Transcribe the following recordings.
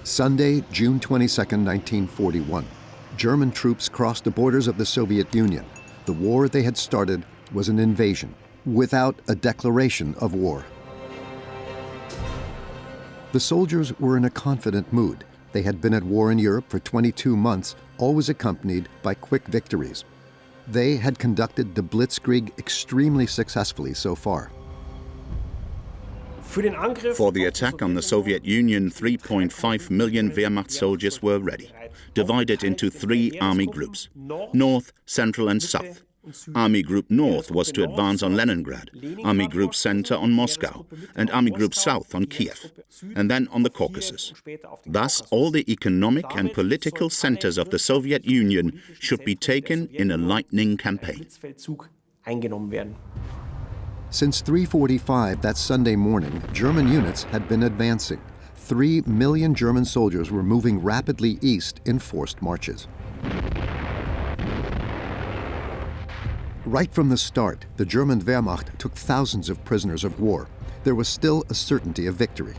Sunday, June 22, 1941. German troops crossed the borders of the Soviet Union. The war they had started was an invasion, without a declaration of war. The soldiers were in a confident mood. They had been at war in Europe for 22 months, always accompanied by quick victories. They had conducted the blitzkrieg extremely successfully so far. For the attack on the Soviet Union, 3.5 million Wehrmacht soldiers were ready, divided into 3 army groups: North, Central and South. Army Group North was to advance on Leningrad, Army Group Center on Moscow, and Army Group South on Kiev, and then on the Caucasus. Thus, all the economic and political centers of the Soviet Union should be taken in a lightning campaign. Since 3:45 that Sunday morning, German units had been advancing. 3 million German soldiers were moving rapidly east in forced marches. Right from the start, the German Wehrmacht took thousands of prisoners of war. There was still a certainty of victory.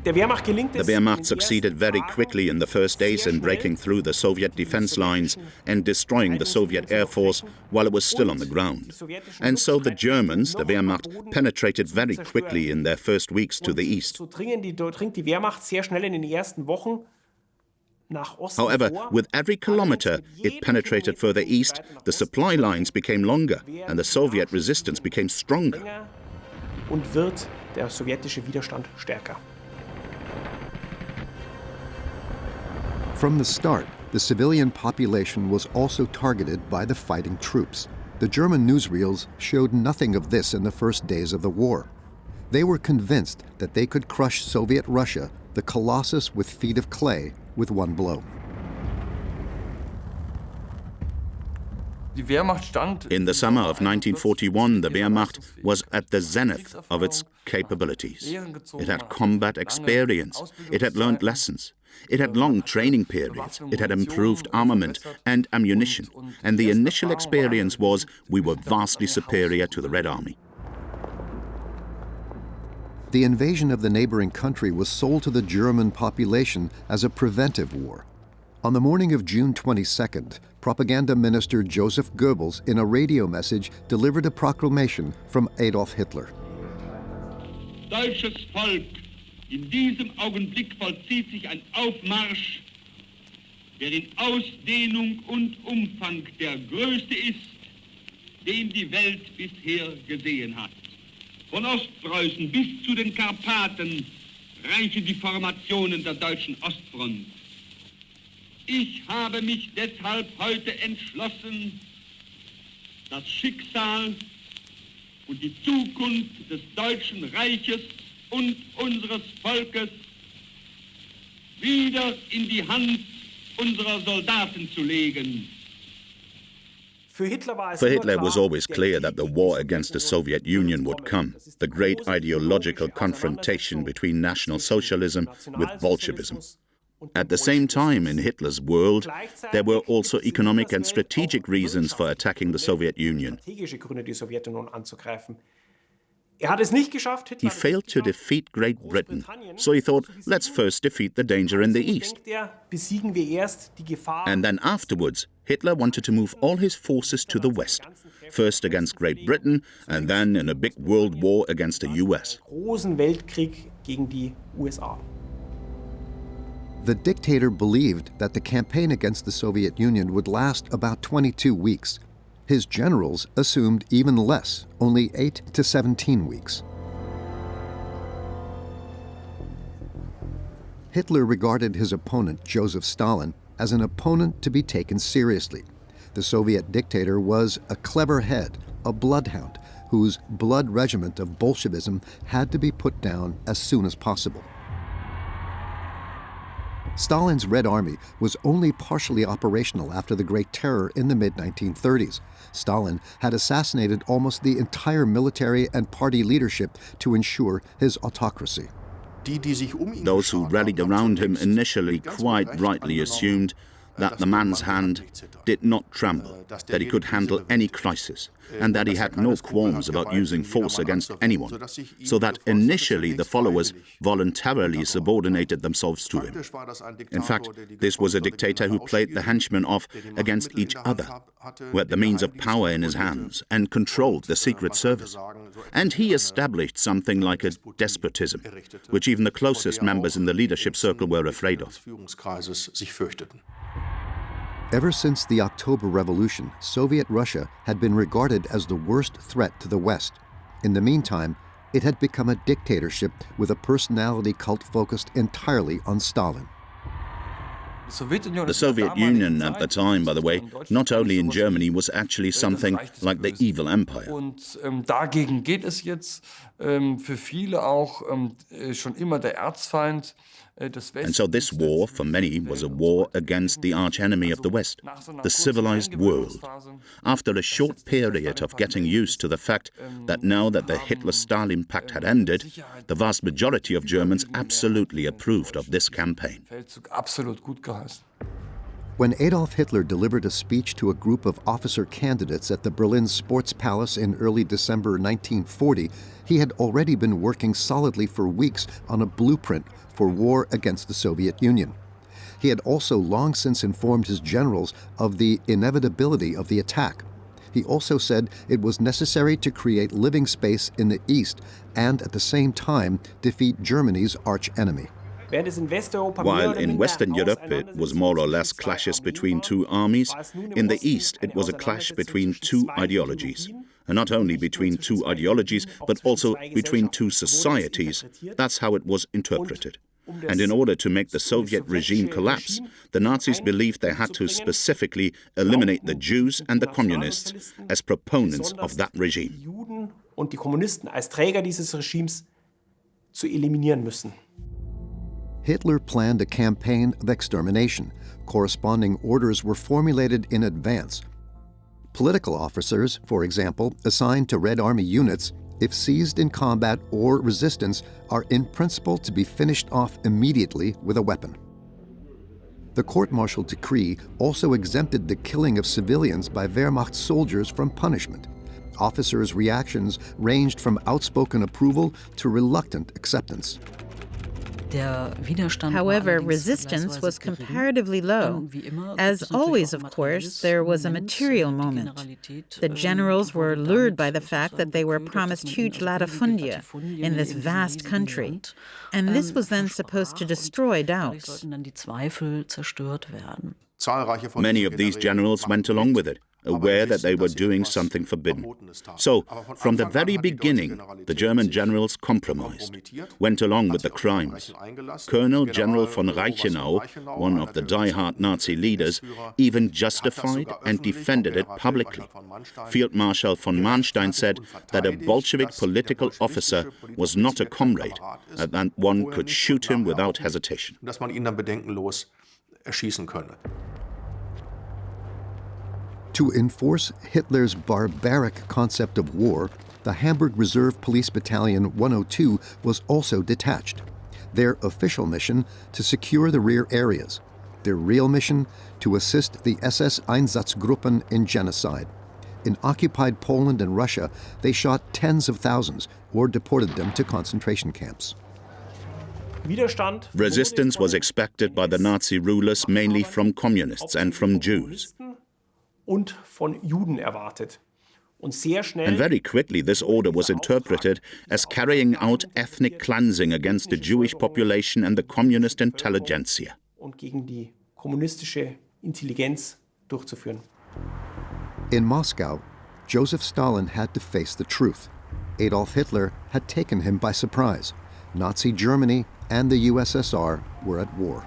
The Wehrmacht succeeded very quickly in the first days in breaking through the Soviet defense lines and destroying the Soviet Air Force while it was still on the ground. And so the Germans, the Wehrmacht, penetrated very quickly in their first weeks to the east. However, with every kilometer it penetrated further east, the supply lines became longer and the Soviet resistance became stronger. From the start, the civilian population was also targeted by the fighting troops. The German newsreels showed nothing of this in the first days of the war. They were convinced that they could crush Soviet Russia, the colossus with feet of clay, with one blow. In the summer of 1941, the Wehrmacht was at the zenith of its capabilities. It had combat experience, it had learned lessons, it had long training periods, it had improved armament and ammunition, and the initial experience was we were vastly superior to the Red Army. The invasion of the neighboring country was sold to the German population as a preventive war. On the morning of June 22nd, Propaganda Minister Joseph Goebbels, in a radio message, delivered a proclamation from Adolf Hitler. Deutsches Volk, in diesem Augenblick vollzieht sich ein Aufmarsch, der in Ausdehnung und Umfang der größte ist, den die Welt bisher gesehen hat. Von Ostpreußen bis zu den Karpaten reichen die Formationen der deutschen Ostfront. Ich habe mich deshalb heute entschlossen, das Schicksal und die Zukunft des Deutschen Reiches und unseres Volkes wieder in die Hand unserer Soldaten zu legen. For Hitler, it was always clear that the war against the Soviet Union would come, the great ideological confrontation between National Socialism with Bolshevism. At the same time, in Hitler's world, there were also economic and strategic reasons for attacking the Soviet Union. He failed to defeat Great Britain, so he thought, let's first defeat the danger in the east. And then afterwards, Hitler wanted to move all his forces to the west, first against Great Britain, and then in a big world war against the US. The dictator believed that the campaign against the Soviet Union would last about 22 weeks. His generals assumed even less, only 8 to 17 weeks. Hitler regarded his opponent, Joseph Stalin, as an opponent to be taken seriously. The Soviet dictator was a clever head, a bloodhound, whose blood regiment of Bolshevism had to be put down as soon as possible. Stalin's Red Army was only partially operational after the Great Terror in the mid-1930s. Stalin had assassinated almost the entire military and party leadership to ensure his autocracy. Those who rallied around him initially quite rightly assumed that the man's hand did not tremble, that he could handle any crisis, and that he had no qualms about using force against anyone, so that initially the followers voluntarily subordinated themselves to him. In fact, this was a dictator who played the henchmen off against each other, who had the means of power in his hands and controlled the secret service. And he established something like a despotism, which even the closest members in the leadership circle were afraid of. Ever since the October Revolution, Soviet Russia had been regarded as the worst threat to the West. In the meantime, it had become a dictatorship with a personality cult focused entirely on Stalin. The Soviet Union at the time, by the way, not only in Germany, was actually something like the evil empire. Dagegen geht es jetzt für viele auch schon immer der Erzfeind. And so this war, for many, was a war against the arch-enemy of the West, the civilized world. After a short period of getting used to the fact that now that the Hitler-Stalin pact had ended, the vast majority of Germans absolutely approved of this campaign. When Adolf Hitler delivered a speech to a group of officer candidates at the Berlin Sports Palace in early December 1940, he had already been working solidly for weeks on a blueprint for war against the Soviet Union. He had also long since informed his generals of the inevitability of the attack. He also said it was necessary to create living space in the East and at the same time defeat Germany's arch-enemy. While in Western Europe it was more or less clashes between two armies, in the East it was a clash between two ideologies. And not only between two ideologies, but also between two societies. That's how it was interpreted. And in order to make the Soviet regime collapse, the Nazis believed they had to specifically eliminate the Jews and the communists as proponents of that regime. Hitler planned a campaign of extermination. Corresponding orders were formulated in advance. Political officers, for example, assigned to Red Army units, if seized in combat or resistance, are in principle to be finished off immediately with a weapon. The court-martial decree also exempted the killing of civilians by Wehrmacht soldiers from punishment. Officers' reactions ranged from outspoken approval to reluctant acceptance. However, resistance was comparatively low. As always, of course, there was a material moment. The generals were lured by the fact that they were promised huge latifundia in this vast country, and this was then supposed to destroy doubts. Many of these generals went along with it, aware that they were doing something forbidden. So, from the very beginning, the German generals compromised, went along with the crimes. Colonel General von Reichenau, one of the die-hard Nazi leaders, even justified and defended it publicly. Field Marshal von Manstein said that a Bolshevik political officer was not a comrade, and that one could shoot him without hesitation. To enforce Hitler's barbaric concept of war, the Hamburg Reserve Police Battalion 102 was also detached. Their official mission, to secure the rear areas. Their real mission, to assist the SS Einsatzgruppen in genocide. In occupied Poland and Russia, they shot tens of thousands or deported them to concentration camps. Resistance was expected by the Nazi rulers mainly from communists and from Jews. And very quickly this order was interpreted as carrying out ethnic cleansing against the Jewish population and the communist intelligentsia. In Moscow, Joseph Stalin had to face the truth. Adolf Hitler had taken him by surprise. Nazi Germany and the USSR were at war.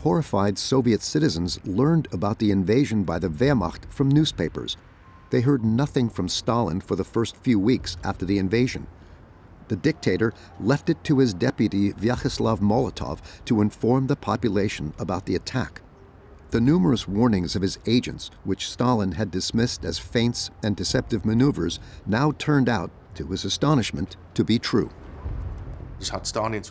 Horrified Soviet citizens learned about the invasion by the Wehrmacht from newspapers. They heard nothing from Stalin for the first few weeks after the invasion. The dictator left it to his deputy Vyacheslav Molotov to inform the population about the attack. The numerous warnings of his agents, which Stalin had dismissed as feints and deceptive maneuvers, now turned out, to his astonishment, to be true.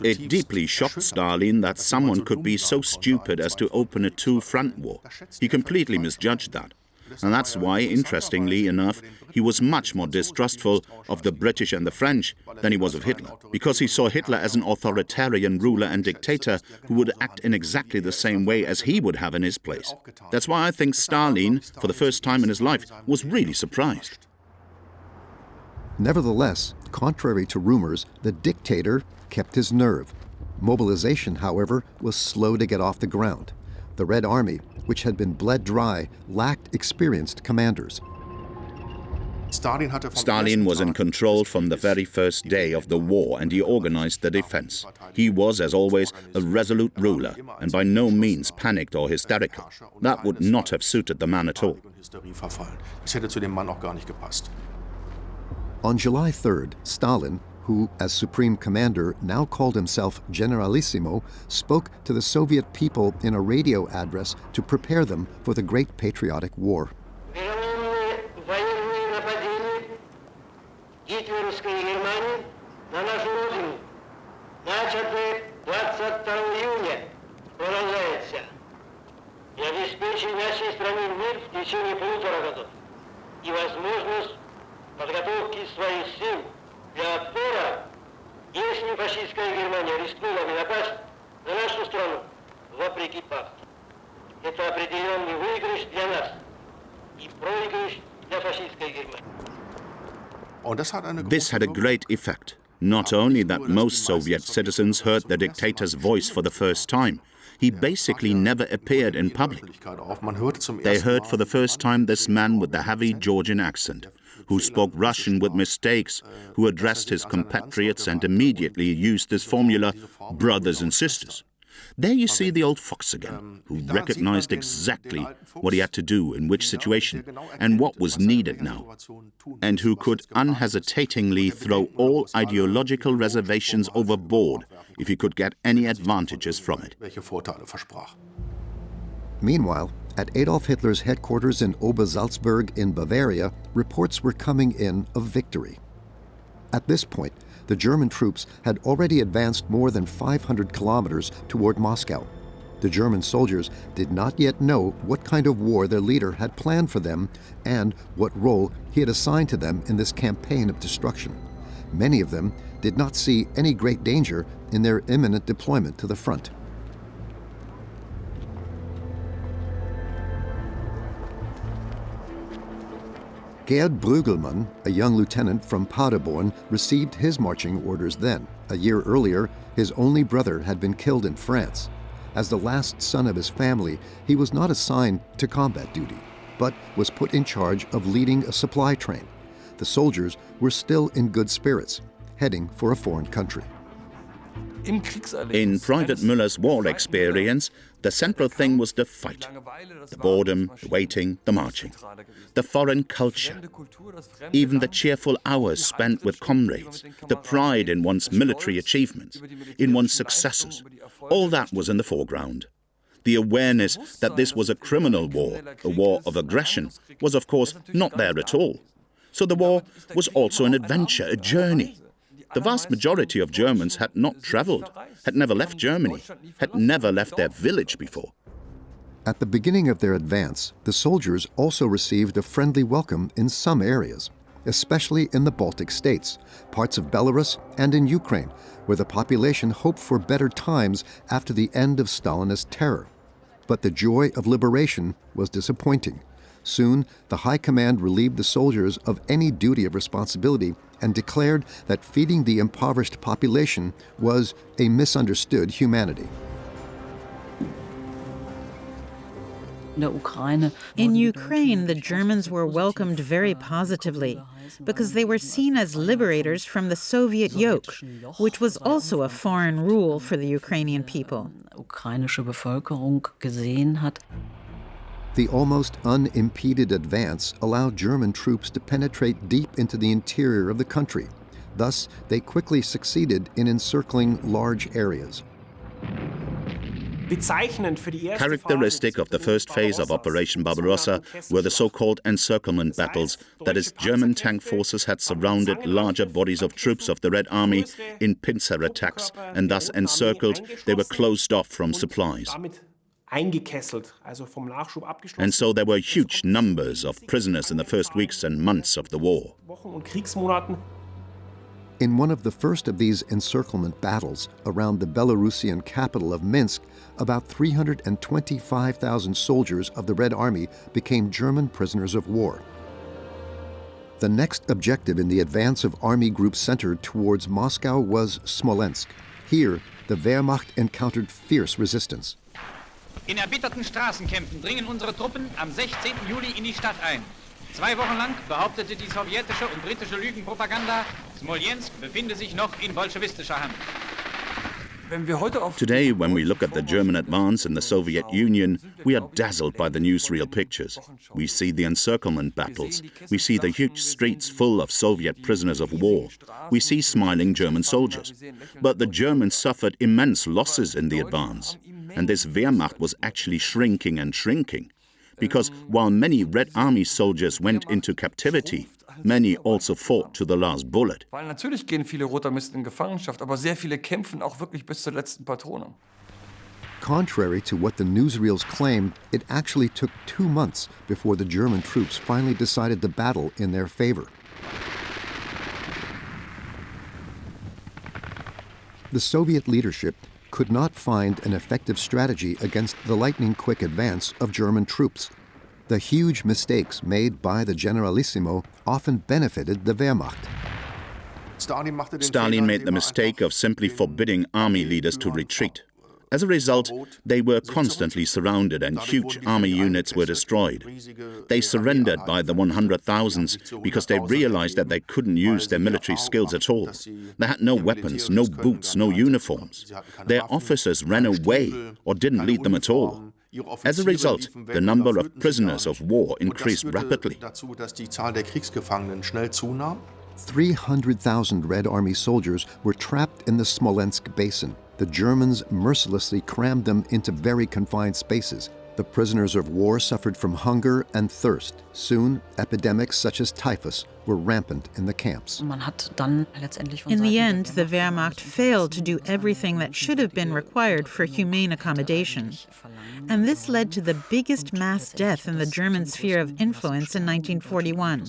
It deeply shocked Stalin that someone could be so stupid as to open a two-front war. He completely misjudged that. And that's why, interestingly enough, he was much more distrustful of the British and the French than he was of Hitler, because he saw Hitler as an authoritarian ruler and dictator who would act in exactly the same way as he would have in his place. That's why I think Stalin, for the first time in his life, was really surprised. Nevertheless, contrary to rumors, the dictator kept his nerve. Mobilization, however, was slow to get off the ground. The Red Army, which had been bled dry, lacked experienced commanders. Stalin was in control from the very first day of the war, and he organized the defense. He was, as always, a resolute ruler, and by no means panicked or hysterical. That would not have suited the man at all. On July 3rd, Stalin, who, as supreme commander, now called himself Generalissimo, spoke to the Soviet people in a radio address to prepare them for the Great Patriotic War. подготовки своих сил для отпора, если фашистская Германия рискнула бы напасть на нашу страну вопреки пакту. Это определенный выигрыш для нас и проигрыш для фашистской Германии. This had a great effect. Not only that most Soviet citizens heard the dictator's voice for the first time, he basically never appeared in public. They heard for the first time this man with the heavy Georgian accent, who spoke Russian with mistakes, who addressed his compatriots and immediately used this formula, brothers and sisters. There you see the old fox again, who recognized exactly what he had to do in which situation and what was needed now, and who could unhesitatingly throw all ideological reservations overboard if he could get any advantages from it. Meanwhile, at Adolf Hitler's headquarters in Obersalzberg in Bavaria, reports were coming in of victory. At this point, the German troops had already advanced more than 500 kilometers toward Moscow. The German soldiers did not yet know what kind of war their leader had planned for them and what role he had assigned to them in this campaign of destruction. Many of them did not see any great danger in their imminent deployment to the front. Gerd Brügelmann, a young lieutenant from Paderborn, received his marching orders then. A year earlier, his only brother had been killed in France. As the last son of his family, he was not assigned to combat duty, but was put in charge of leading a supply train. The soldiers were still in good spirits, heading for a foreign country. In Private Müller's war experience, the central thing was the fight, the boredom, the waiting, the marching, the foreign culture, even the cheerful hours spent with comrades, the pride in one's military achievements, in one's successes. All that was in the foreground. The awareness that this was a criminal war, a war of aggression, was of course not there at all. So the war was also an adventure, a journey. The vast majority of Germans had not traveled, had never left Germany, had never left their village before. At the beginning of their advance, the soldiers also received a friendly welcome in some areas, especially in the Baltic states, parts of Belarus, and in Ukraine, where the population hoped for better times after the end of Stalinist terror. But the joy of liberation was disappointing. Soon, the High Command relieved the soldiers of any duty of responsibility and declared that feeding the impoverished population was a misunderstood humanity. In Ukraine, the Germans were welcomed very positively because they were seen as liberators from the Soviet yoke, which was also a foreign rule for the Ukrainian people. The almost unimpeded advance allowed German troops to penetrate deep into the interior of the country. Thus, they quickly succeeded in encircling large areas. Characteristic of the first phase of Operation Barbarossa were the so-called encirclement battles, that is, German tank forces had surrounded larger bodies of troops of the Red Army in pincer attacks, and thus encircled, they were closed off from supplies. And so there were huge numbers of prisoners in the first weeks and months of the war. In one of the first of these encirclement battles around the Belarusian capital of Minsk, about 325,000 soldiers of the Red Army became German prisoners of war. The next objective in the advance of army groups centered towards Moscow was Smolensk. Here, the Wehrmacht encountered fierce resistance. In erbitterten Straßenkämpfen dringen unsere Truppen am 16. Juli in die Stadt ein. 2 Wochen lang behauptete die sowjetische und britische Lügenpropaganda, Smolensk befinde sich noch in bolschewistischer Hand. Today, when we look at the German advance in the Soviet Union, we are dazzled by the newsreel pictures. We see the encirclement battles. We see the huge streets full of Soviet prisoners of war. We see smiling German soldiers. But the Germans suffered immense losses in the advance. And this Wehrmacht was actually shrinking and shrinking. Because while many Red Army soldiers went into captivity, many also fought to the last bullet. Weil natürlich gehen viele Rotarmisten in Gefangenschaft, aber sehr viele kämpfen auch wirklich bis zur letzten Patrone. Contrary to what the newsreels claimed, it actually took 2 months before the German troops finally decided the battle in their favor. The Soviet leadership could not find an effective strategy against the lightning-quick advance of German troops. The huge mistakes made by the Generalissimo often benefited the Wehrmacht. Stalin made the mistake of simply forbidding army leaders to retreat. As a result, they were constantly surrounded and huge army units were destroyed. They surrendered by the 100,000s because they realized that they couldn't use their military skills at all. They had no weapons, no boots, no uniforms. Their officers ran away or didn't lead them at all. As a result, the number of prisoners of war increased rapidly. 300,000 Red Army soldiers were trapped in the Smolensk basin. The Germans mercilessly crammed them into very confined spaces. The prisoners of war suffered from hunger and thirst. Soon, epidemics such as typhus were rampant in the camps. In the end, the Wehrmacht failed to do everything that should have been required for humane accommodation. And this led to the biggest mass death in the German sphere of influence in 1941.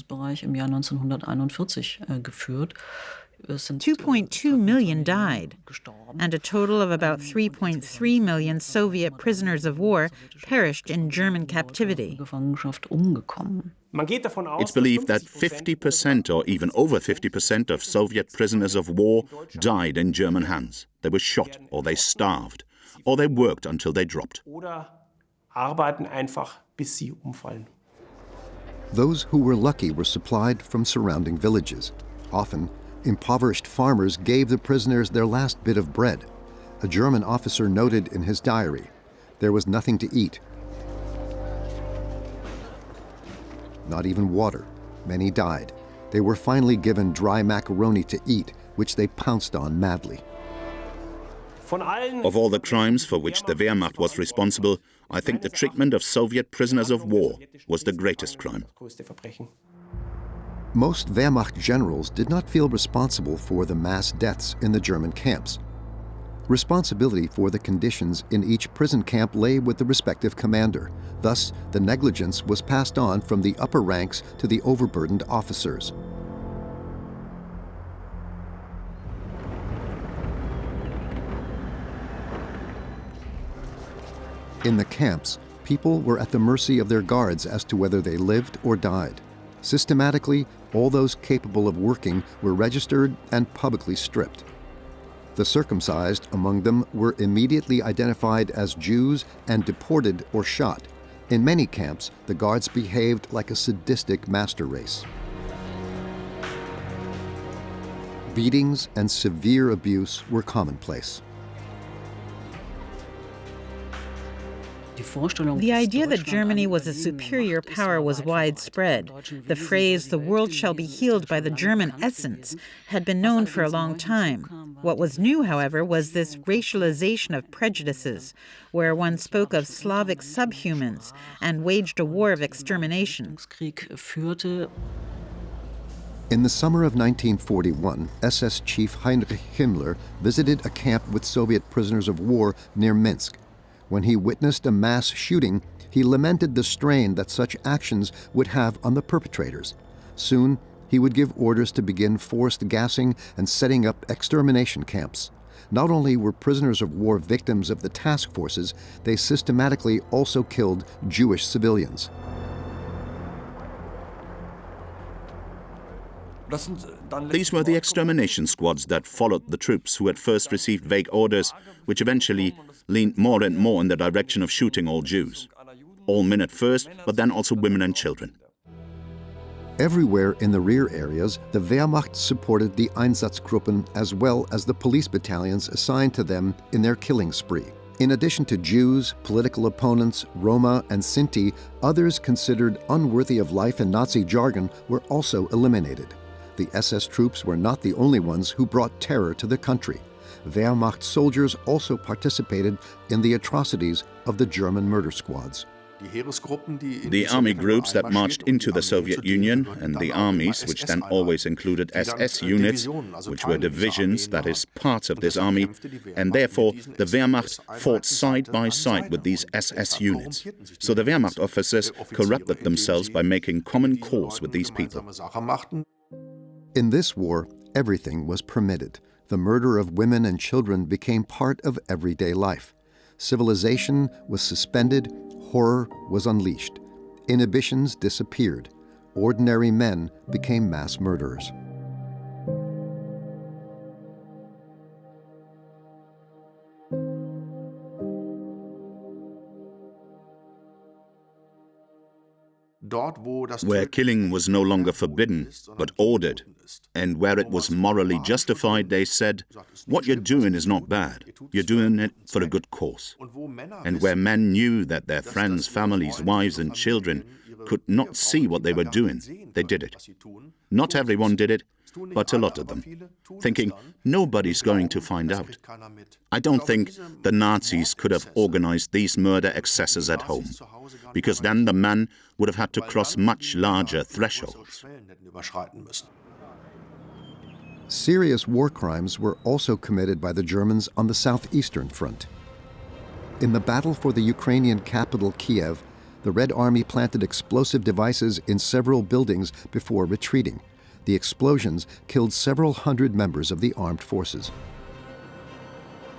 2.2 million died, and a total of about 3.3 million Soviet prisoners of war perished in German captivity. It's believed that 50% or even over 50% of Soviet prisoners of war died in German hands. They were shot, or they starved, or they worked until they dropped. Those who were lucky were supplied from surrounding villages. Often, impoverished farmers gave the prisoners their last bit of bread. A German officer noted in his diary, there was nothing to eat. Not even water. Many died. They were finally given dry macaroni to eat, which they pounced on madly. Of all the crimes for which the Wehrmacht was responsible, I think the treatment of Soviet prisoners of war was the greatest crime. Most Wehrmacht generals did not feel responsible for the mass deaths in the German camps. Responsibility for the conditions in each prison camp lay with the respective commander. Thus, the negligence was passed on from the upper ranks to the overburdened officers. In the camps, people were at the mercy of their guards as to whether they lived or died. Systematically, all those capable of working were registered and publicly stripped. The circumcised among them were immediately identified as Jews and deported or shot. In many camps, the guards behaved like a sadistic master race. Beatings and severe abuse were commonplace. The idea that Germany was a superior power was widespread. The phrase, "the world shall be healed by the German essence," had been known for a long time. What was new, however, was this racialization of prejudices, where one spoke of Slavic subhumans and waged a war of extermination. In the summer of 1941, SS Chief Heinrich Himmler visited a camp with Soviet prisoners of war near Minsk. When he witnessed a mass shooting, he lamented the strain that such actions would have on the perpetrators. Soon, he would give orders to begin forced gassing and setting up extermination camps. Not only were prisoners of war victims of the task forces, they systematically also killed Jewish civilians. These were the extermination squads that followed the troops who at first received vague orders, which eventually leaned more and more in the direction of shooting all Jews. All men at first, but then also women and children. Everywhere in the rear areas, the Wehrmacht supported the Einsatzgruppen as well as the police battalions assigned to them in their killing spree. In addition to Jews, political opponents, Roma, and Sinti, others considered unworthy of life in Nazi jargon were also eliminated. The SS troops were not the only ones who brought terror to the country. Wehrmacht soldiers also participated in the atrocities of the German murder squads. The army groups that marched into the Soviet Union and the armies, which then always included SS units, which were divisions, that is, parts of this army, and therefore the Wehrmacht fought side by side with these SS units. So the Wehrmacht officers corrupted themselves by making common cause with these people. In this war, everything was permitted. The murder of women and children became part of everyday life. Civilization was suspended, horror was unleashed. Inhibitions disappeared. Ordinary men became mass murderers. Where killing was no longer forbidden, but ordered, and where it was morally justified, they said, what you're doing is not bad, you're doing it for a good cause. And where men knew that their friends, families, wives and children could not see what they were doing, they did it. Not everyone did it, but a lot of them, thinking nobody's going to find out. I don't think the Nazis could have organized these murder excesses at home, because then the man would have had to cross much larger thresholds. Serious war crimes were also committed by the Germans on the southeastern front. In the battle for the Ukrainian capital, Kiev, the Red Army planted explosive devices in several buildings before retreating. The explosions killed several hundred members of the armed forces.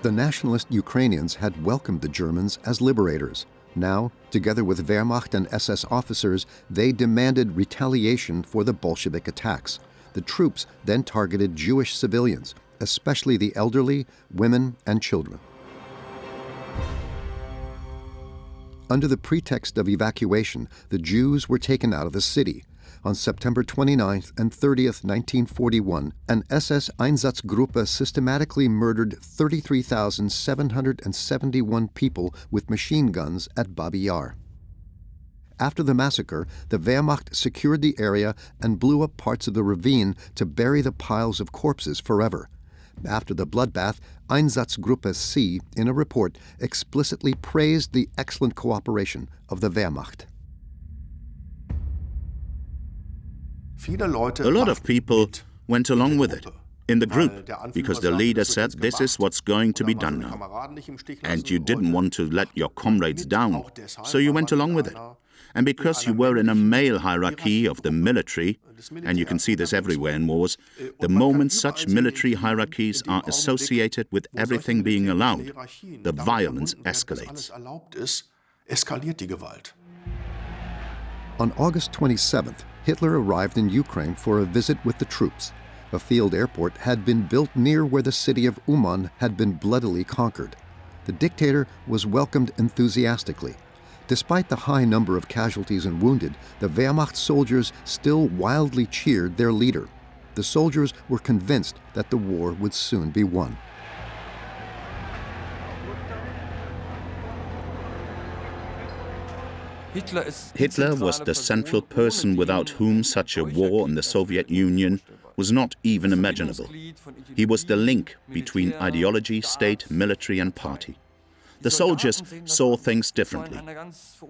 The nationalist Ukrainians had welcomed the Germans as liberators. Now, together with Wehrmacht and SS officers, they demanded retaliation for the Bolshevik attacks. The troops then targeted Jewish civilians, especially the elderly, women, and children. Under the pretext of evacuation, the Jews were taken out of the city. On September 29th and 30th, 1941, an SS Einsatzgruppe systematically murdered 33,771 people with machine guns at Babi Yar. After the massacre, the Wehrmacht secured the area and blew up parts of the ravine to bury the piles of corpses forever. After the bloodbath, Einsatzgruppe C, in a report, explicitly praised the excellent cooperation of the Wehrmacht. A lot of people went along with it, in the group, because the leader said this is what's going to be done now. And you didn't want to let your comrades down, so you went along with it. And because you were in a male hierarchy of the military, and you can see this everywhere in wars, the moment such military hierarchies are associated with everything being allowed, the violence escalates. On August 27th, Hitler arrived in Ukraine for a visit with the troops. A field airport had been built near where the city of Uman had been bloodily conquered. The dictator was welcomed enthusiastically. Despite the high number of casualties and wounded, the Wehrmacht soldiers still wildly cheered their leader. The soldiers were convinced that the war would soon be won. Hitler was the central person without whom such a war in the Soviet Union was not even imaginable. He was the link between ideology, state, military and party. The soldiers saw things differently,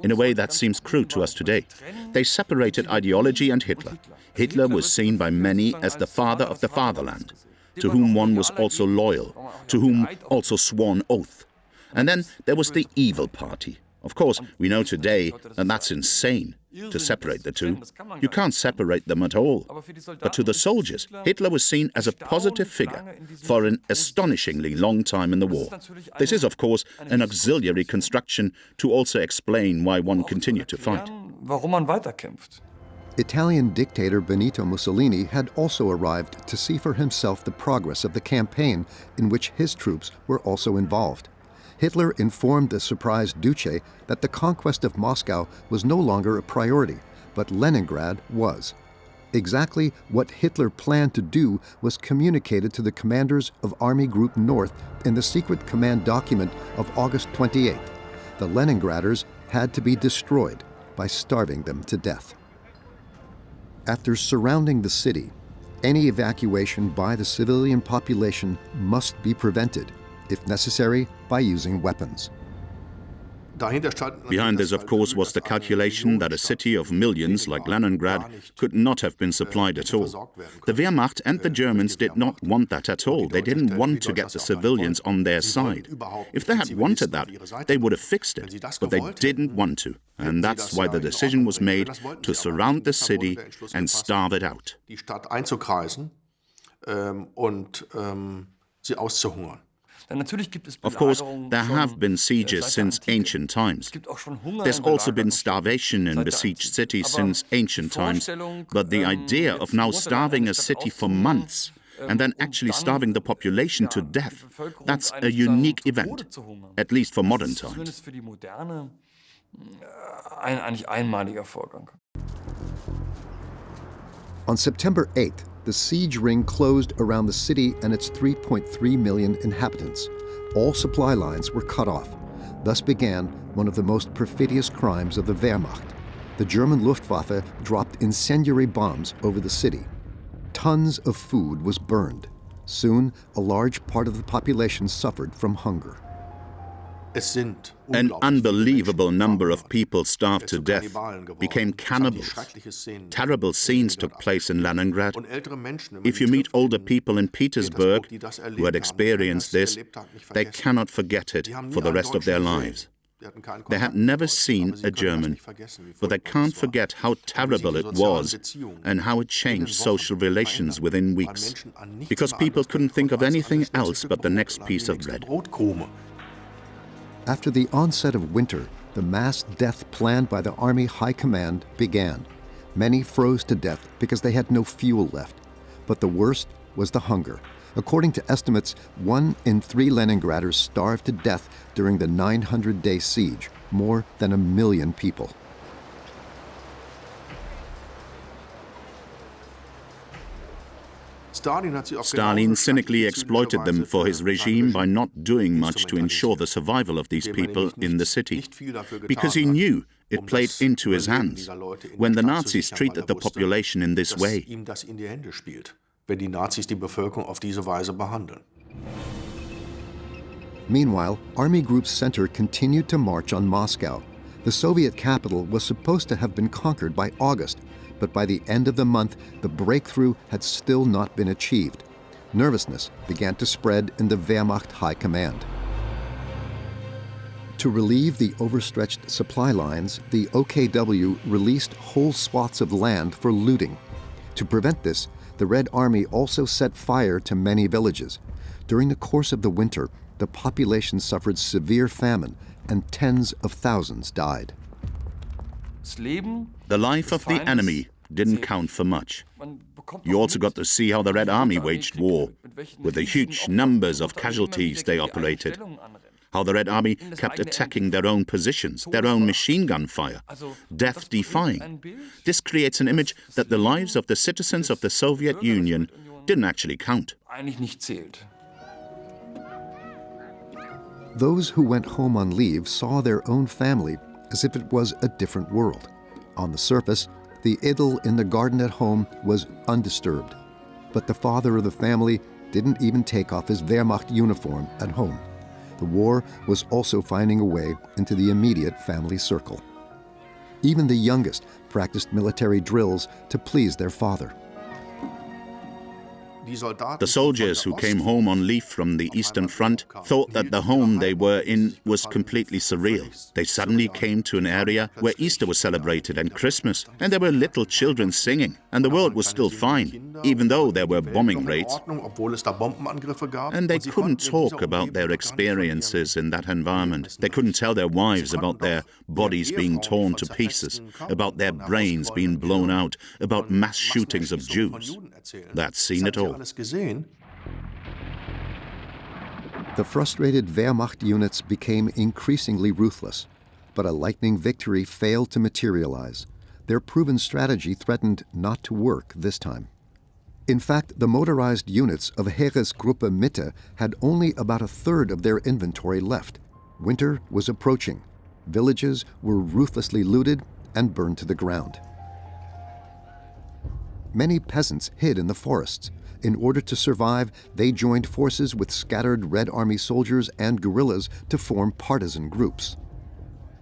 in a way that seems crude to us today. They separated ideology and Hitler. Hitler was seen by many as the father of the fatherland, to whom one was also loyal, to whom also sworn oath. And then there was the evil party. Of course, we know today that that's insane, to separate the two. You can't separate them at all. But to the soldiers, Hitler was seen as a positive figure for an astonishingly long time in the war. This is, of course, an auxiliary construction to also explain why one continued to fight. Italian dictator Benito Mussolini had also arrived to see for himself the progress of the campaign in which his troops were also involved. Hitler informed the surprised Duce that the conquest of Moscow was no longer a priority, but Leningrad was. Exactly what Hitler planned to do was communicated to the commanders of Army Group North in the secret command document of August 28th. The Leningraders had to be destroyed by starving them to death. After surrounding the city, any evacuation by the civilian population must be prevented, if necessary, by using weapons. Behind this, of course, was the calculation that a city of millions like Leningrad could not have been supplied at all. The Wehrmacht and the Germans did not want that at all. They didn't want to get the civilians on their side. If they had wanted that, they would have fixed it, but they didn't want to. And that's why the decision was made to surround the city and starve it out. Of course, there have been sieges since ancient times. There's also been starvation in besieged cities since ancient times, but the idea of now starving a city for months and then actually starving the population to death, that's a unique event, at least for modern times. On September 8th, the siege ring closed around the city and its 3.3 million inhabitants. All supply lines were cut off. Thus began one of the most perfidious crimes of the Wehrmacht. The German Luftwaffe dropped incendiary bombs over the city. Tons of food was burned. Soon, a large part of the population suffered from hunger. An unbelievable number of people starved to death, became cannibals. Terrible scenes took place in Leningrad. If you meet older people in Petersburg who had experienced this, they cannot forget it for the rest of their lives. They had never seen a German, but they can't forget how terrible it was and how it changed social relations within weeks, because people couldn't think of anything else but the next piece of bread. After the onset of winter, the mass death planned by the Army High Command began. Many froze to death because they had no fuel left. But the worst was the hunger. According to estimates, 1 in 3 Leningraders starved to death during the 900-day siege, more than 1 million people. Stalin cynically exploited them for his regime by not doing much to ensure the survival of these people in the city, because he knew it played into his hands when the Nazis treated the population in this way. Meanwhile, Army Group Center continued to march on Moscow. The Soviet capital was supposed to have been conquered by August, but by the end of the month, the breakthrough had still not been achieved. Nervousness began to spread in the Wehrmacht High Command. To relieve the overstretched supply lines, the OKW released whole swaths of land for looting. To prevent this, the Red Army also set fire to many villages. During the course of the winter, the population suffered severe famine and tens of thousands died. The life of the enemy didn't count for much. You also got to see how the Red Army waged war, with the huge numbers of casualties they operated. How the Red Army kept attacking their own positions, their own machine gun fire, death-defying. This creates an image that the lives of the citizens of the Soviet Union didn't actually count. Those who went home on leave saw their own family as if it was a different world. On the surface, the idyll in the garden at home was undisturbed. But the father of the family didn't even take off his Wehrmacht uniform at home. The war was also finding a way into the immediate family circle. Even the youngest practiced military drills to please their father. The soldiers who came home on leave from the Eastern Front thought that the home they were in was completely surreal. They suddenly came to an area where Easter was celebrated and Christmas, and there were little children singing, and the world was still fine, even though there were bombing raids. And they couldn't talk about their experiences in that environment. They couldn't tell their wives about their bodies being torn to pieces, about their brains being blown out, about mass shootings of Jews. That's seen it all. The frustrated Wehrmacht units became increasingly ruthless, but a lightning victory failed to materialize. Their proven strategy threatened not to work this time. In fact, the motorized units of Heeresgruppe Mitte had only about a third of their inventory left. Winter was approaching. Villages were ruthlessly looted and burned to the ground. Many peasants hid in the forests. In order to survive, they joined forces with scattered Red Army soldiers and guerrillas to form partisan groups.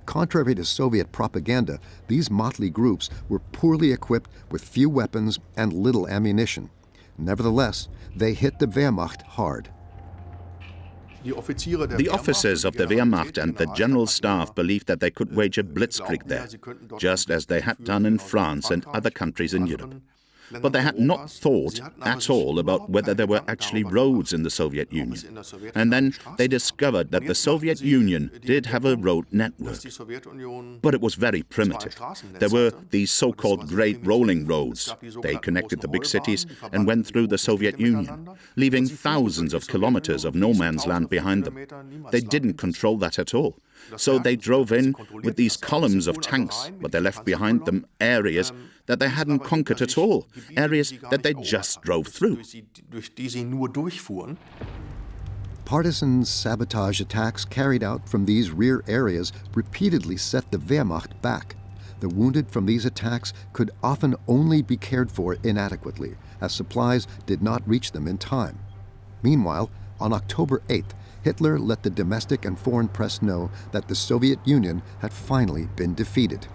Contrary to Soviet propaganda, these motley groups were poorly equipped with few weapons and little ammunition. Nevertheless, they hit the Wehrmacht hard. The officers of the Wehrmacht and the General Staff believed that they could wage a blitzkrieg there, just as they had done in France and other countries in Europe. But they had not thought at all about whether there were actually roads in the Soviet Union. And then they discovered that the Soviet Union did have a road network. But it was very primitive. There were these so-called Great Rolling Roads. They connected the big cities and went through the Soviet Union, leaving thousands of kilometers of no man's land behind them. They didn't control that at all. So they drove in with these columns of tanks, but they left behind them areas that they hadn't conquered at all, areas that they just drove through. Partisan sabotage attacks carried out from these rear areas repeatedly set the Wehrmacht back. The wounded from these attacks could often only be cared for inadequately, as supplies did not reach them in time. Meanwhile, on October 8th, Hitler let the domestic and foreign press know that the Soviet Union had finally been defeated.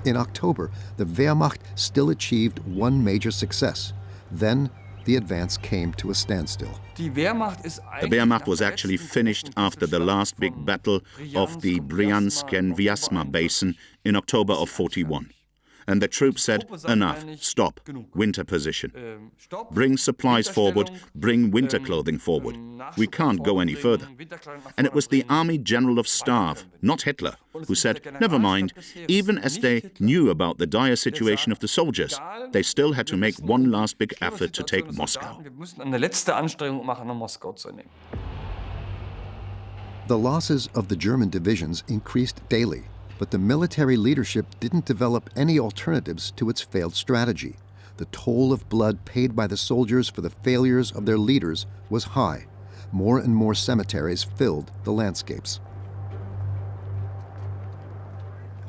In October, the Wehrmacht still achieved one major success. Then, the advance came to a standstill. The Wehrmacht was actually finished after the last big battle of the Bryansk and Vyazma basin in October of 41. And the troops said, enough, stop, winter position. Bring supplies forward, bring winter clothing forward. We can't go any further. And it was the Army General of Staff, not Hitler, who said, never mind, even as they knew about the dire situation of the soldiers, they still had to make one last big effort to take Moscow. The losses of the German divisions increased daily. But the military leadership didn't develop any alternatives to its failed strategy. The toll of blood paid by the soldiers for the failures of their leaders was high. More and more cemeteries filled the landscapes.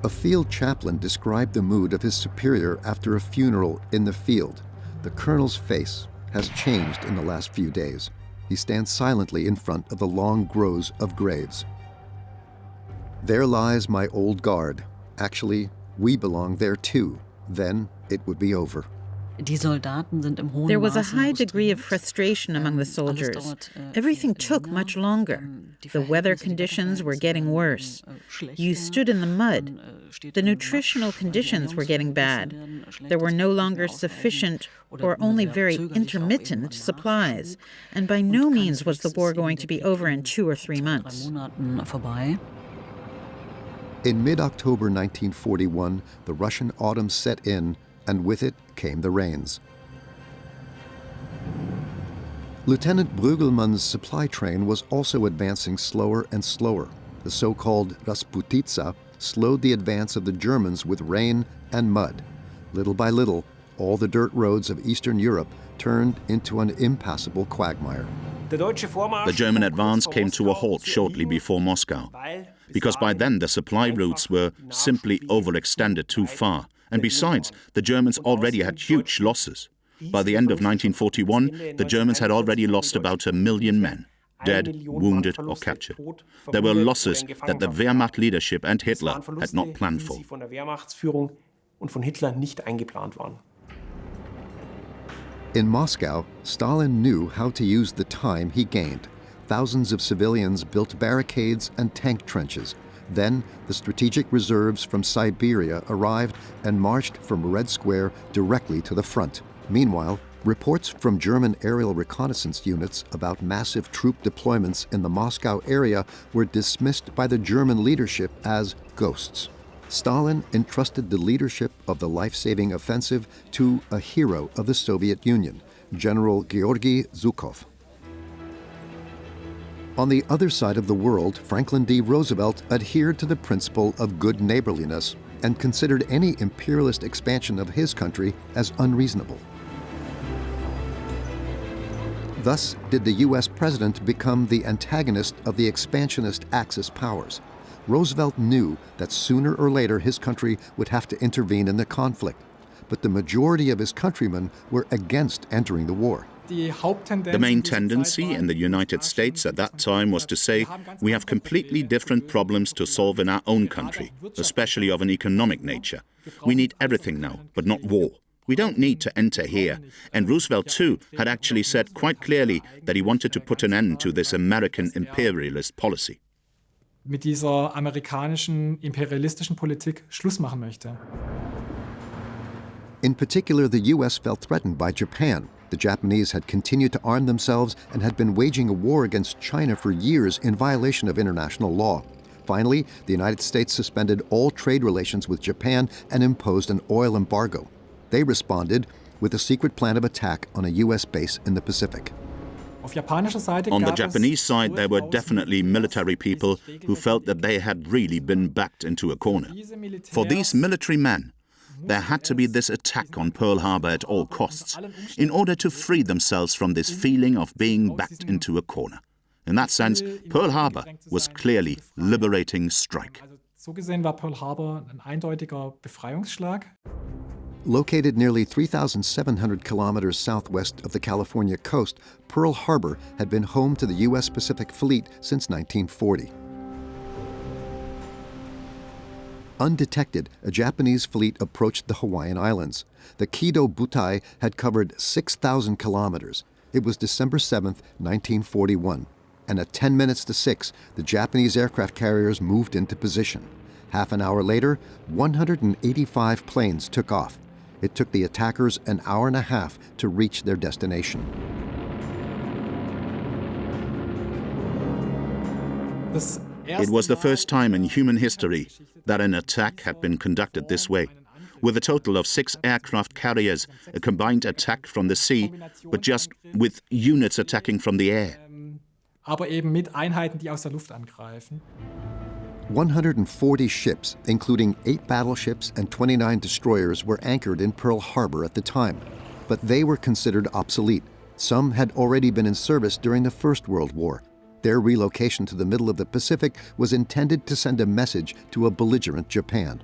A field chaplain described the mood of his superior after a funeral in the field. The colonel's face has changed in the last few days. He stands silently in front of the long rows of graves. There lies my old guard. Actually, we belong there too. Then it would be over. There was a high degree of frustration among the soldiers. Everything took much longer. The weather conditions were getting worse. You stood in the mud. The nutritional conditions were getting bad. There were no longer sufficient or only very intermittent supplies. And by no means was the war going to be over in 2 or 3 months. In mid-October 1941, the Russian autumn set in, and with it came the rains. Lieutenant Brügelmann's supply train was also advancing slower and slower. The so-called Rasputitsa slowed the advance of the Germans with rain and mud. Little by little, all the dirt roads of Eastern Europe turned into an impassable quagmire. The German advance came to a halt shortly before Moscow, because by then the supply routes were simply overextended too far, and besides, the Germans already had huge losses. By the end of 1941, the Germans had already lost about 1 million men, dead, wounded or captured. There were losses that the Wehrmacht leadership and Hitler had not planned for. In Moscow, Stalin knew how to use the time he gained. Thousands of civilians built barricades and tank trenches. Then, the strategic reserves from Siberia arrived and marched from Red Square directly to the front. Meanwhile, reports from German aerial reconnaissance units about massive troop deployments in the Moscow area were dismissed by the German leadership as ghosts. Stalin entrusted the leadership of the life-saving offensive to a hero of the Soviet Union, General Georgy Zhukov. On the other side of the world, Franklin D. Roosevelt adhered to the principle of good neighborliness and considered any imperialist expansion of his country as unreasonable. Thus did the U.S. president become the antagonist of the expansionist Axis powers. Roosevelt knew that sooner or later his country would have to intervene in the conflict, but the majority of his countrymen were against entering the war. The main tendency in the United States at that time was to say, we have completely different problems to solve in our own country, especially of an economic nature. We need everything now, but not war. We don't need to enter here. And Roosevelt, too, had actually said quite clearly that he wanted to put an end to this American imperialist policy. Mit dieser amerikanischen imperialistischen Politik Schluss machen möchte. In particular, the U.S. felt threatened by Japan. The Japanese had continued to arm themselves and had been waging a war against China for years in violation of international law. Finally, the United States suspended all trade relations with Japan and imposed an oil embargo. They responded with a secret plan of attack on a U.S. base in the Pacific. On the Japanese side, there were definitely military people who felt that they had really been backed into a corner. For these military men, there had to be this attack on Pearl Harbor at all costs, in order to free themselves from this feeling of being backed into a corner. In that sense, Pearl Harbor was clearly liberating strike. So gesehen war Pearl Harbor ein eindeutiger Befreiungsschlag. Located nearly 3,700 kilometers southwest of the California coast, Pearl Harbor had been home to the U.S. Pacific Fleet since 1940. Undetected, a Japanese fleet approached the Hawaiian Islands. The Kido Butai had covered 6,000 kilometers. It was December 7, 1941, and at 10 minutes to 6, the Japanese aircraft carriers moved into position. Half an hour later, 185 planes took off. It took the attackers an hour and a half to reach their destination. It was the first time in human history that an attack had been conducted this way, with a total of 6 aircraft carriers, a combined attack from the sea, but just with units attacking from the air. Aber eben mit Einheiten, die aus der Luft angreifen. 140 ships, including 8 battleships and 29 destroyers, were anchored in Pearl Harbor at the time, but they were considered obsolete. Some had already been in service during the First World War. Their relocation to the middle of the Pacific was intended to send a message to a belligerent Japan.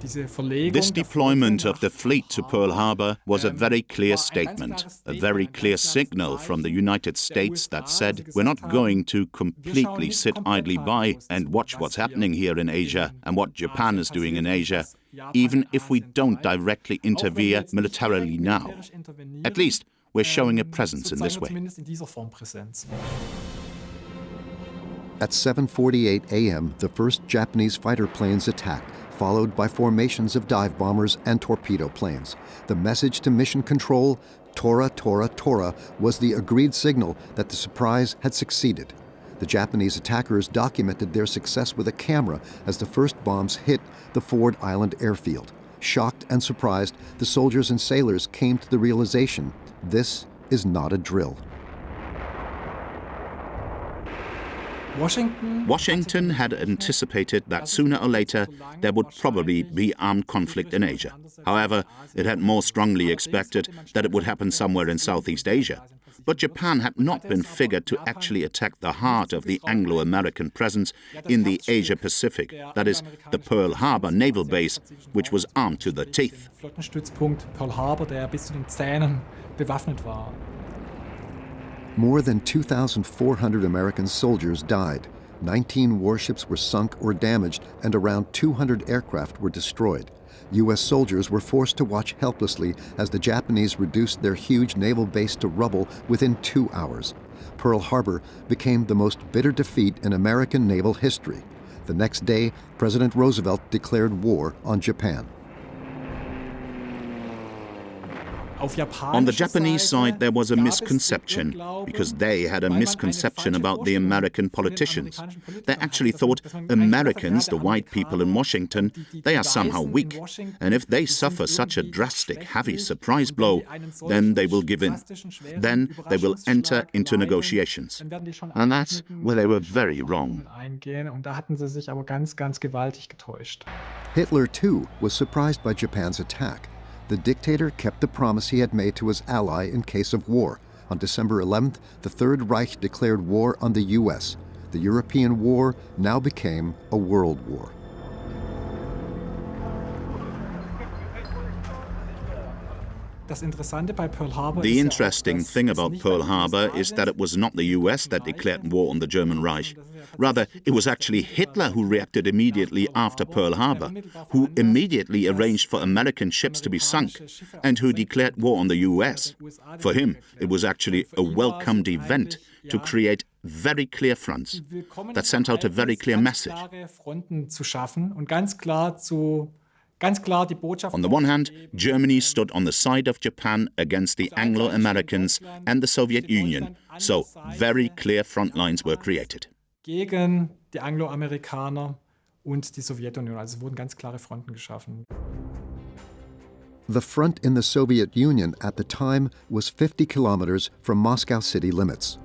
This deployment of the fleet to Pearl Harbor was a very clear statement, a very clear signal from the United States that said, we're not going to completely sit idly by and watch what's happening here in Asia and what Japan is doing in Asia, even if we don't directly intervene militarily now. At least, we're showing a presence in this way. At 7:48 a.m., the first Japanese fighter planes attacked, followed by formations of dive bombers and torpedo planes. The message to Mission Control, Tora, Tora, Tora, was the agreed signal that the surprise had succeeded. The Japanese attackers documented their success with a camera as the first bombs hit the Ford Island airfield. Shocked and surprised, the soldiers and sailors came to the realization, this is not a drill. Washington had anticipated that sooner or later there would probably be armed conflict in Asia. However, it had more strongly expected that it would happen somewhere in Southeast Asia. But Japan had not been figured to actually attack the heart of the Anglo-American presence in the Asia-Pacific, that is, the Pearl Harbor naval base, which was armed to the teeth. More than 2,400 American soldiers died. 19 warships were sunk or damaged, and around 200 aircraft were destroyed. U.S. soldiers were forced to watch helplessly as the Japanese reduced their huge naval base to rubble within 2 hours. Pearl Harbor became the most bitter defeat in American naval history. The next day, President Roosevelt declared war on Japan. On the Japanese side, there was a misconception, because they had a misconception about the American politicians. They actually thought Americans, the white people in Washington, they are somehow weak, and if they suffer such a drastic, heavy surprise blow, then they will give in. Then they will enter into negotiations. And that's where they were very wrong. Hitler, too, was surprised by Japan's attack. The dictator kept the promise he had made to his ally in case of war. On December 11th, the Third Reich declared war on the U.S. The European war now became a world war. The interesting thing about Pearl Harbor is that it was not the US that declared war on the German Reich. Rather, it was actually Hitler who reacted immediately after Pearl Harbor, who immediately arranged for American ships to be sunk, and who declared war on the US. For him, it was actually a welcomed event to create very clear fronts that sent out a very clear message. On the one hand, Germany stood on the side of Japan against the Anglo-Americans and the Soviet Union, so very clear front lines were created. Gegen die Anglo-Amerikaner und die Sowjetunion. Also es wurden ganz klare Fronten geschaffen. The front in the Soviet Union at the time was 50 kilometers from Moscow city limits.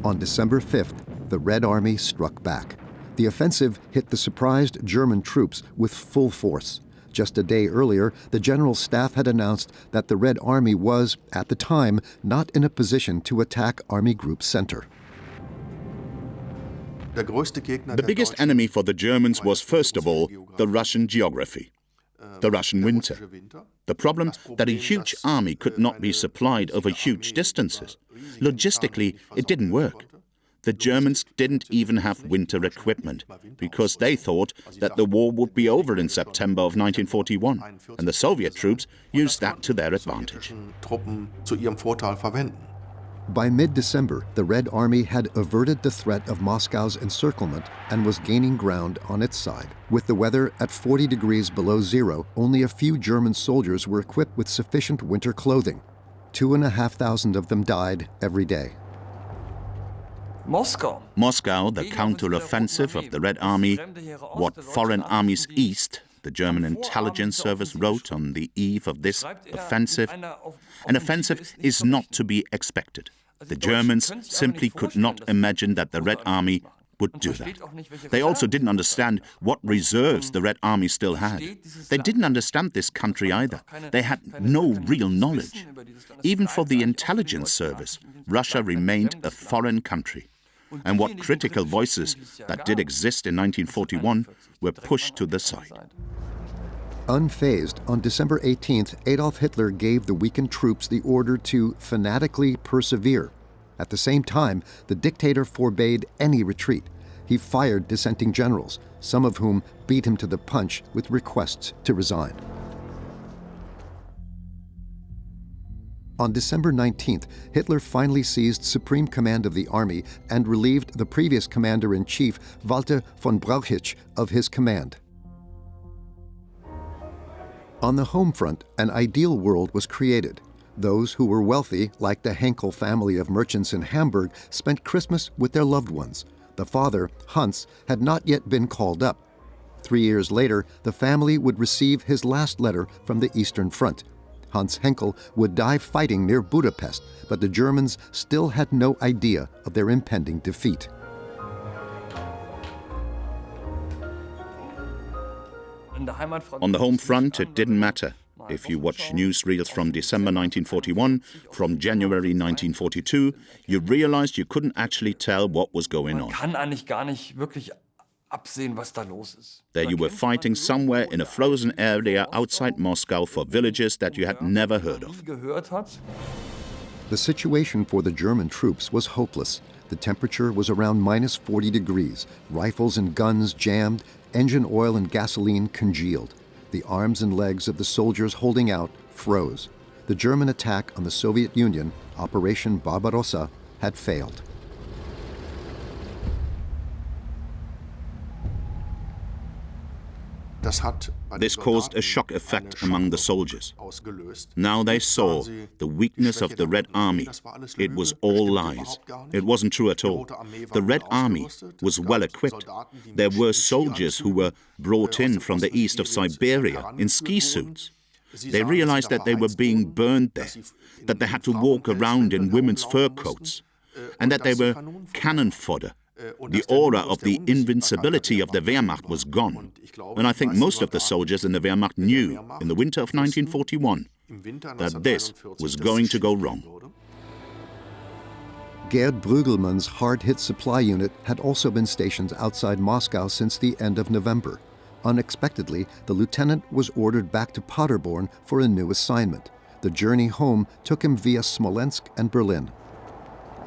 On December 5th, the Red Army struck back. The offensive hit the surprised German troops with full force. Just a day earlier, the General Staff had announced that the Red Army was, at the time, not in a position to attack Army Group Center. The biggest enemy for the Germans was, first of all, the Russian geography, the Russian winter. The problem that a huge army could not be supplied over huge distances. Logistically, it didn't work. The Germans didn't even have winter equipment because they thought that the war would be over in September of 1941, and the Soviet troops used that to their advantage. By mid-December, the Red Army had averted the threat of Moscow's encirclement and was gaining ground on its side. With the weather at 40 degrees below zero, only a few German soldiers were equipped with sufficient winter clothing. 2,500 of them died every day. Moscow, the counter-offensive of the Red Army, what foreign armies east, the German intelligence service wrote on the eve of this offensive. An offensive is not to be expected. The Germans simply could not imagine that the Red Army would do that. They also didn't understand what reserves the Red Army still had. They didn't understand this country either. They had no real knowledge. Even for the intelligence service, Russia remained a foreign country. And what critical voices that did exist in 1941 were pushed to the side. Unfazed, on December 18th, Adolf Hitler gave the weakened troops the order to fanatically persevere. At the same time, the dictator forbade any retreat. He fired dissenting generals, some of whom beat him to the punch with requests to resign. On December 19th, Hitler finally seized supreme command of the army and relieved the previous commander-in-chief, Walter von Brauchitsch, of his command. On the home front, an ideal world was created. Those who were wealthy, like the Henkel family of merchants in Hamburg, spent Christmas with their loved ones. The father, Hans, had not yet been called up. 3 years later, the family would receive his last letter from the Eastern Front. Hans Henkel would die fighting near Budapest, but the Germans still had no idea of their impending defeat. On the home front, it didn't matter. If you watch newsreels from December 1941, from January 1942, you realized you couldn't actually tell what was going on. There you were fighting somewhere in a frozen area outside Moscow for villages that you had never heard of. The situation for the German troops was hopeless. The temperature was around minus 40 degrees, rifles and guns jammed, engine oil and gasoline congealed. The arms and legs of the soldiers holding out froze. The German attack on the Soviet Union, Operation Barbarossa, had failed. This caused a shock effect among the soldiers. Now they saw the weakness of the Red Army. It was all lies. It wasn't true at all. The Red Army was well equipped. There were soldiers who were brought in from the east of Siberia in ski suits. They realized that they were being burned there, that they had to walk around in women's fur coats, and that they were cannon fodder. The aura of the invincibility of the Wehrmacht was gone, and I think most of the soldiers in the Wehrmacht knew in the winter of 1941 that this was going to go wrong. Gerd Brügelmann's hard-hit supply unit had also been stationed outside Moscow since the end of November. Unexpectedly, the lieutenant was ordered back to Paderborn for a new assignment. The journey home took him via Smolensk and Berlin.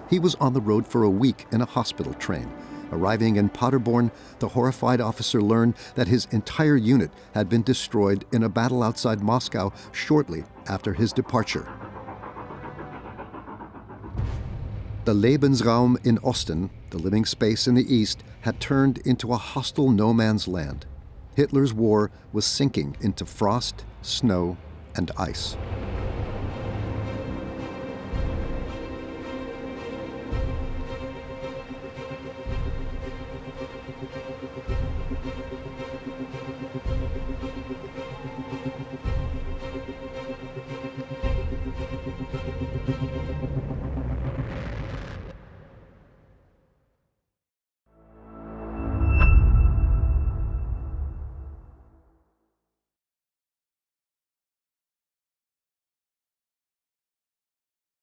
He was on the road for a week in a hospital train. Arriving in Paderborn, the horrified officer learned that his entire unit had been destroyed in a battle outside Moscow shortly after his departure. The Lebensraum in Osten, the living space in the east, had turned into a hostile no-man's land. Hitler's war was sinking into frost, snow, and ice.